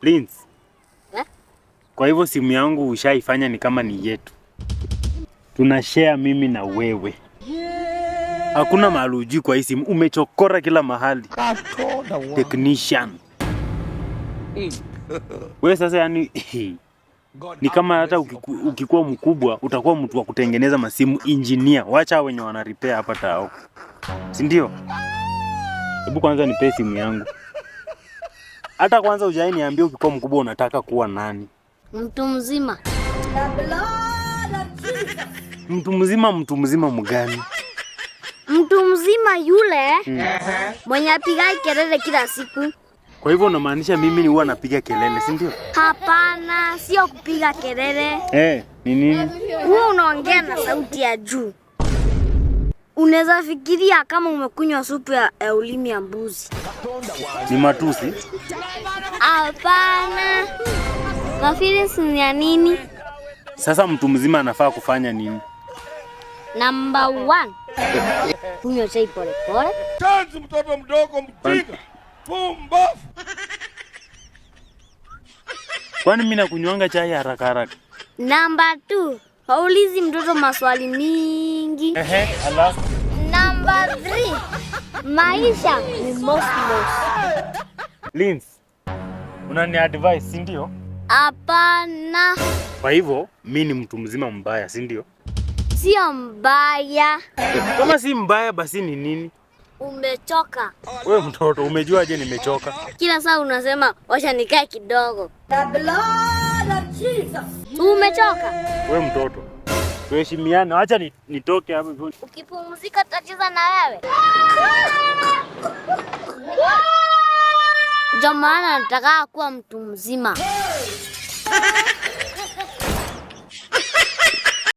Linz. Kwa hivyo simu yangu ushaifanya ni kama ni yetu. Tunashare mimi na wewe. Hakuna mahali hujui kwa hii simu. Umechokora kila mahali. Technician. Wewe sasa yani ni kama hata ukikuwa mkubwa utakuwa mtu wa kutengeneza masimu, engineer. Wacha wenye wana repair hapa tao. Si ndio? Hebu kwanza nipe simu yangu. Hata kwanza hujai niambia ukikuwa mkubwa unataka kuwa nani? Mtu mzima. Mtu mzima mgani? Mtu mzima yule mwenye apiga kelele kila siku. Kwa hivyo unamaanisha mimi ni huwa napiga kelele, si ndio? Hapana, sio kupiga kelele. Ni nini? Wewe unaongea na sauti ya juu. Unaweza fikiria kama umekunywa supu ya ulimi ya mbuzi. Ni matusi? Hapana. Mafili ni ya nini? Sasa mtu mzima anafaa kufanya nini? Number 1. Kunywa chai pole pole. Tanzi mtoto mdogo mjinga. Pumbafu. Kwani mimi nakunywanga chai haraka haraka? Number 2. Haulizi mtoto maswali mingi. Alafu. Number 3. Maisha ni most. Linz. Unani advice, si ndio? Hapana. Kwa hivyo mimi ni mtu mzima mbaya, si ndio? Sio mbaya. Kama si mbaya basi ni nini? Umechoka. Wewe mtoto, umejuaje nimechoka? Kila saa unasema wacha nikae kidogo. The blood of Jesus. Umechoka? Wewe mtoto, tuheshimiane. Acha nitoke hapa. Ukipumzika tutacheza na wewe. Ndio maana nataka kuwa mtu mzima.